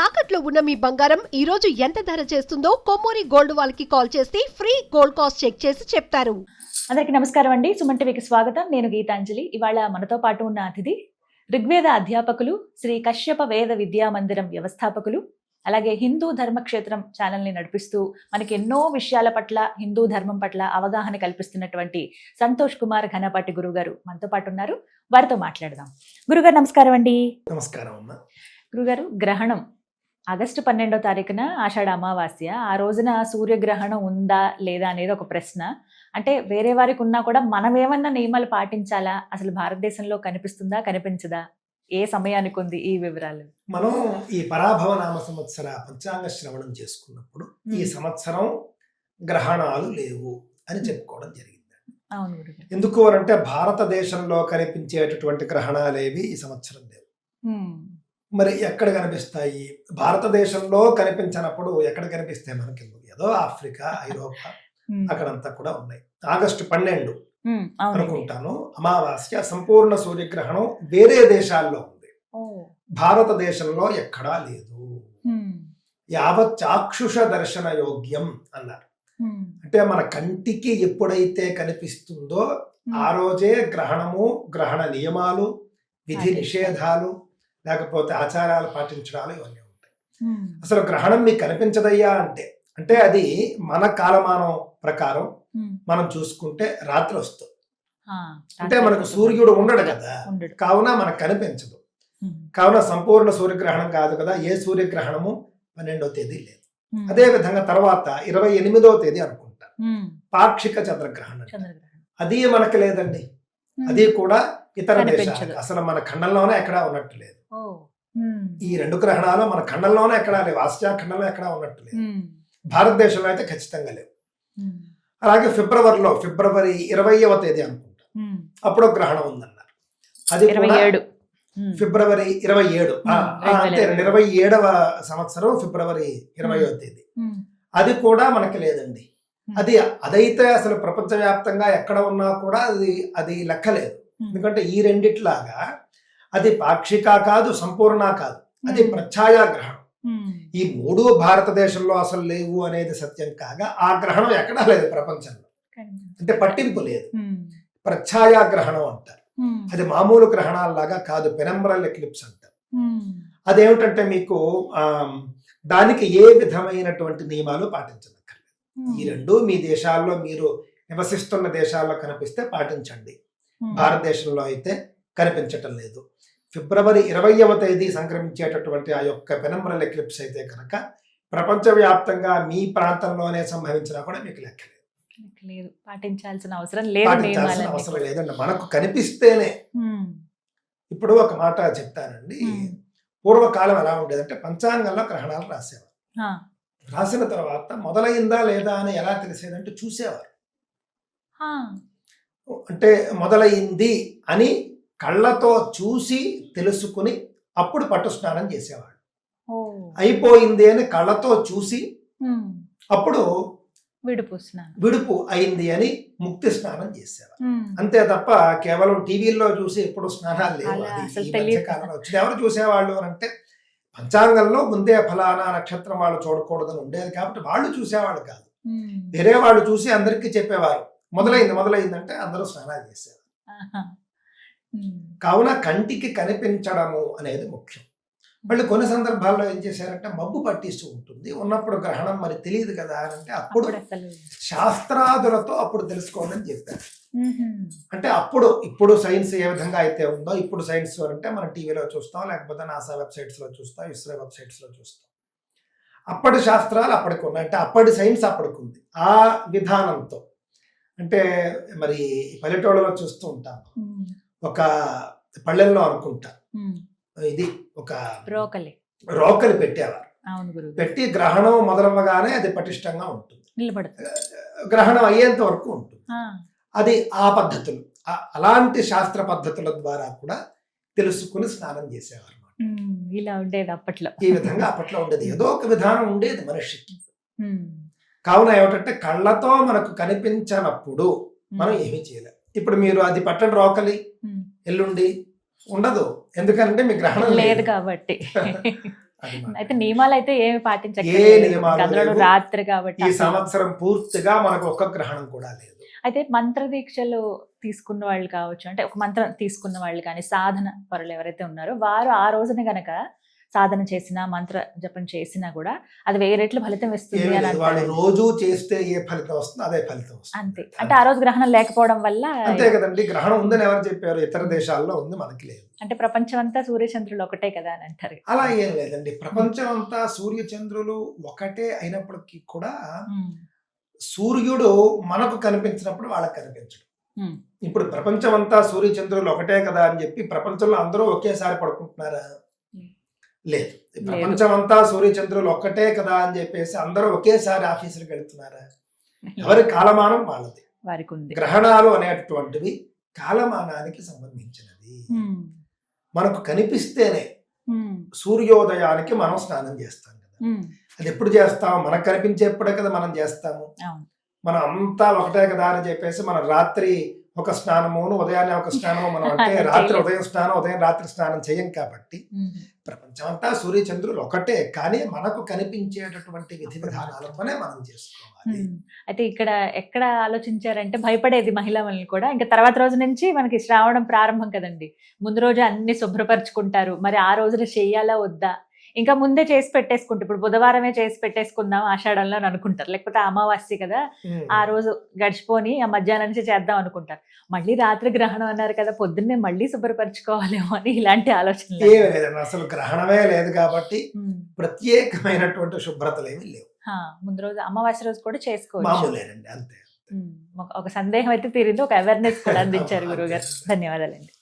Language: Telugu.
తాకట్లో ఉన్న మీ బంగారం ఈ రోజు ఎంత ధర చేస్తుందో కొమ్మూరి గోల్డ్ వాళ్ళకి కాల్ చేస్తే ఫ్రీ గోల్డ్ కాస్ట్ చెక్ చేసి చెప్తారు. అందరికీ నమస్కారం అండి. సుమన్ టీవీకి స్వాగతం. నేను గీతాంజలి. ఇవాళ మనతో పాటు ఉన్న అతిథి ఋగ్వేద అధ్యాపకులు, శ్రీ కశ్యప వేద విద్యా మందిరం వ్యవస్థాపకులు, అలాగే హిందూ ధర్మక్షేత్రం ఛానల్ని నడిపిస్తూ మనకి ఎన్నో విషయాల పట్ల, హిందూ ధర్మం పట్ల అవగాహన కల్పిస్తున్నటువంటి సంతోష్ కుమార్ ఘనపాటి గురువు గారు మనతో పాటు ఉన్నారు. వారితో మాట్లాడదాం. గురుగారు నమస్కారం అండి. నమస్కారం అమ్మ. గురుగారు, గ్రహణం ఆగస్టు 12వ తారీఖున ఆషాఢ అమావాస్య. ఆ రోజున సూర్యగ్రహణం ఉందా లేదా అనేది ఒక ప్రశ్న. అంటే వేరే వారికి ఉన్నా కూడా మనం ఏమన్నా నియమాలు పాటించాలా? అసలు భారతదేశంలో కనిపిస్తుందా, కనిపించదా? ఏ సమయానికి ఉంది? ఈ వివరాలు మనం ఈ పరాభవ నామ సంవత్సర పంచాంగ శ్రవణం చేసుకున్నప్పుడు ఈ సంవత్సరం గ్రహణాలు లేవు అని చెప్పుకోవడం జరిగింది. అవును గురుగారు. ఎందుకు అంటే భారతదేశంలో కనిపించేటటువంటి గ్రహణాలేవి ఈ సంవత్సరం లేవు. మరి ఎక్కడ కనిపిస్తాయి? భారతదేశంలో కనిపించినప్పుడు ఎక్కడ కనిపిస్తాయి? మనకి ఏదో ఆఫ్రికా, ఐరోపా అక్కడంతా కూడా ఉన్నాయి. ఆగస్టు 12 అనుకుంటాను అమావాస్య, సంపూర్ణ సూర్యగ్రహణం వేరే దేశాల్లో ఉంది, భారతదేశంలో ఎక్కడా లేదు. యావత్ చాక్షుష దర్శన యోగ్యం అన్నారు. అంటే మన కంటికి ఎప్పుడైతే కనిపిస్తుందో ఆ రోజే గ్రహణము, గ్రహణ నియమాలు, విధి నిషేధాలు, లేకపోతే ఆచారాలు పాటించడాలు ఇవన్నీ ఉంటాయి. అసలు గ్రహణం మీకు కనిపించదయ్యా అంటే అది మన కాలమానం ప్రకారం మనం చూసుకుంటే రాత్రి వస్తుంది. అంటే మనకు సూర్యుడు ఉండడు కదా, కావున మనకు కనిపించదు. కావున సంపూర్ణ సూర్యగ్రహణం కాదు కదా. ఏ సూర్యగ్రహణము 12వ తేదీ లేదు. అదే విధంగా తర్వాత 28వ తేదీ అనుకుంటా పాక్షిక చంద్రగ్రహణం, అది మనకి లేదండి. అది కూడా ఇతర దేశాలు, అసలు మన ఖండంలోనే ఎక్కడా ఉన్నట్టు లేదు. ఈ రెండు గ్రహణాలు మన ఖండంలోనే ఎక్కడా లేవు, ఆసియా ఖండంలో ఎక్కడా ఉన్నట్టు లేదు. భారతదేశంలో అయితే ఖచ్చితంగా లేవు. అలాగే ఫిబ్రవరి 20వ తేదీ అనుకుంటా అప్పుడు గ్రహణం ఉందన్నారు. అది ఫిబ్రవరి 27, అంటే 27వ సంవత్సరం ఫిబ్రవరి 20వ తేదీ. అది కూడా మనకి లేదండి. అదైతే అసలు ప్రపంచవ్యాప్తంగా ఎక్కడ ఉన్నా కూడా అది లెక్కలేదు. ఎందుకంటే ఈ రెండిట్లాగా అది పాక్షిక కాదు, సంపూర్ణ కాదు, అది ప్రఛాయాగ్రహణం. ఈ మూడు భారతదేశంలో అసలు లేవు అనేది సత్యం కాగా ఆ గ్రహణం ఎక్కడా లేదు ప్రపంచంలో. అంటే పట్టింపు లేదు. ప్రఛాయాగ్రహణం అంటారు. అది మామూలు గ్రహణాలలాగా కాదు, పెనంబ్రల్ ఎక్లిప్స్ అంటారు. అదేమిటంటే మీకు దానికి ఏ విధమైనటువంటి నియమాలు పాటించనక్కర్లేదు. ఈ రెండు మీ దేశాల్లో, మీరు నివసిస్తున్న దేశాల్లో కనిపిస్తే పాటించండి. భారతదేశంలో అయితే కనిపించటం లేదు. ఫిబ్రవరి 20వ తేదీ సంక్రమించేటటువంటి ఆ యొక్క పెనంబ్రల్ ఎక్లిప్స్ అయితే కనుక ప్రపంచవ్యాప్తంగా మీ ప్రాంతంలోనే సంభవించినా కూడా మీకు లెక్కలేదు. పాటించాల్సిన అవసరం లేదండి. మనకు కనిపిస్తేనే. ఇప్పుడు ఒక మాట చెప్తానండి. పూర్వకాలం ఎలా ఉండేదంటే పంచాంగంలో గ్రహణాలు రాసేవారు. రాసిన తర్వాత మొదలైందా లేదా అని ఎలా తెలిసేదంటే చూసేవారు. అంటే మొదలైంది అని కళ్ళతో చూసి తెలుసుకుని అప్పుడు పట్టు స్నానం చేసేవాడు. అయిపోయింది అని కళ్ళతో చూసి అప్పుడు విడుపు అయింది అని ముక్తి స్నానం చేసేవారు. అంతే తప్ప కేవలం టీవీల్లో చూసి ఎప్పుడు స్నానాలు లేవు. కాలంలో వచ్చింది. ఎవరు చూసేవాళ్ళు అంటే పంచాంగంలో ముందే ఫలానా నక్షత్రం వాళ్ళు చూడకూడదని ఉండేది కాబట్టి వాళ్ళు చూసేవాళ్ళు కాదు. వేరే వాళ్ళు చూసి అందరికీ చెప్పేవారు. మొదలైంది అంటే అందరూ స్నానాలు చేసేవారు. కావున కంటికి కనిపించడము అనేది ముఖ్యం. మళ్ళీ కొన్ని సందర్భాల్లో ఏం చేశారంటే మబ్బు పట్టిస్తూ ఉంటుంది ఉన్నప్పుడు గ్రహణం, మరి తెలియదు కదా అని అంటే అప్పుడు శాస్త్రాదులతో అప్పుడు తెలుసుకోండి అని చెప్పారు. అంటే ఇప్పుడు సైన్స్ ఏ విధంగా అయితే ఉందో, ఇప్పుడు సైన్స్ అంటే మనం టీవీలో చూస్తాం, లేకపోతే నాసా వెబ్సైట్స్ లో చూస్తాం, ఇస్రో వెబ్సైట్స్ లో చూస్తాం. అప్పటి శాస్త్రాలు అప్పటికి ఉన్నాయి. అంటే అప్పటి సైన్స్ అప్పటికి ఉంది. ఆ విధానంతో అంటే మరి పల్లెటూళ్ళలో చూస్తూ ఉంటాం, ఒక పల్లెల్లో అనుకుంటా ఇది ఒక రోకలి పెట్టేవారు. పెట్టి గ్రహణం మొదలవ్వగానే అది పటిష్టంగా ఉంటుంది, గ్రహణం అయ్యేంత వరకు ఉంటుంది. అది ఆ పద్ధతులు, అలాంటి శాస్త్ర పద్ధతుల ద్వారా కూడా తెలుసుకుని స్నానం చేసేవారు. ఇలా ఉండేది అప్పట్లో. ఈ విధంగా అప్పట్లో ఉండేది. ఏదో ఒక విధానం ఉండేది మనిషికి. కావున ఏమిటంటే కళ్ళతో మనకు కనిపించినప్పుడు మనం ఏమీ చేయలేం. ఇప్పుడు మీరు అది పట్టండి రోకలి, ఎల్లుండి ఉండదు. ఎందుకంటే మీ గ్రహణం లేదు కాబట్టి. అది మాట. అయితే నియమాలు అయితే ఏమి ఏ పాటించక్కర్లేదు. నియమాలు అందులో లేవు. రాత్రి కాబట్టి ఈ అసలు. సంవత్సరం పూర్తిగా మనకు ఒక్క గ్రహణం కూడా లేదు. అయితే మంత్ర దీక్షలు తీసుకున్న వాళ్ళు కావచ్చు, అంటే ఒక మంత్రం తీసుకున్న వాళ్ళు కానీ సాధన పరులు ఎవరైతే ఉన్నారో వారు ఆ రోజున గనక సాధన చేసినా మంత్ర జపం చేసినా కూడా అది 1000 రెట్లు ఫలితం ఇస్తుంది ఏమీ అని లేదు. వాళ్ళు అంటారు. రోజు చేస్తే ఏ ఫలితం వస్తుందో అదే ఫలితం వస్తుంది. అంతే. అంటే ఆ రోజు గ్రహణం లేకపోవడం వల్ల అంతే కదండి. గ్రహణం ఉందని ఎవరు చెప్పారు? ఇతర దేశాల్లో ఉంది, మనకి లేదు. అంటే ప్రపంచం అంతా సూర్యచంద్రులు ఒకటే కదా అని అంటారు. అలా ఏం లేదండి. ప్రపంచం అంతా సూర్య చంద్రులు ఒకటే అయినప్పటికీ కూడా ఉమ్, సూర్యుడు మనకు కనిపించినప్పుడు వాళ్ళకి కనిపించడు. ఉమ్, ఇప్పుడు ప్రపంచం అంతా సూర్య చంద్రులు ఒకటే కదా అని చెప్పి ప్రపంచంలో అందరూ ఒకేసారి పడుకుంటున్నారా? లేదు. ప్రపంచం అంతా సూర్య చంద్రులు ఒక్కటే కదా అని చెప్పేసి అందరూ ఒకేసారి ఆఫీసులకు వెళ్తున్నారా? ఎవరి కాలమానం వాళ్ళది. వారికి ఉంది. గ్రహణాలు అనేటువంటివి కాలమానానికి సంబంధించినది. ఉమ్, మనకు కనిపిస్తేనే ఉమ్, సూర్యోదయానికి మనం స్నానం చేస్తాం కదా. ఉమ్, అది ఎప్పుడు చేస్తాం? మనకు కనిపించేప్పుడే కదా మనం చేస్తాము. అవును. మనం అంతా ఒకటే కదా అని చెప్పేసి మనం రాత్రి ఒక స్నానమును ఉదయాన్నే ఒక స్నానము మనం అంటే రాత్రి ఉదయం స్నానం ఉదయం రాత్రి స్నానం చేయం కాబట్టి ఉమ్, ప్రపంచం అంతా సూర్య చంద్రులు ఒకటే, కానీ మనకు కనిపించేటటువంటి విధి విధానాలతోనే మనం చేసుకోవాలి. ఉమ్. అయితే ఇక్కడ ఎక్కడ ఆలోచించారంటే భయపడేది మహిళలను కూడా ఇంకా తర్వాత రోజు నుంచి మనకి శ్రావణం ప్రారంభం కదండి. ముందు రోజు అన్ని శుభ్రపరచుకుంటారు. మరి ఆ రోజున చెయ్యాలా వద్దా, ఇంకా ముందే చేసి పెట్టేసుకుంటారు. ఇప్పుడు బుధవారమే చేసి పెట్టేసుకుందాం ఆషాఢంలో అని అనుకుంటారు. లేకపోతే అమావాస్య కదా ఆ రోజు గడిచిపోని ఆ మధ్యాహ్నం నుంచి చేద్దాం అనుకుంటారు. మళ్ళీ రాత్రి గ్రహణం అన్నారు కదా పొద్దున్నే మళ్ళీ శుభ్రపరచుకోవాలేమో అని ఇలాంటి ఆలోచనలు. ఏమీ లేదండి. అసలు గ్రహణమే లేదు కాబట్టి ప్రత్యేకమైనటువంటి శుభ్రతలు ఏమీ లేవు. ముందు రోజు అమావాస్య రోజు కూడా చేసుకోవచ్చు. మామూలేనండి, అంతే. ఒక సందేహం అయితే తీరింది, ఒక అవేర్నెస్ కూడా అందించారు గురువు గారు. ధన్యవాదాలండి.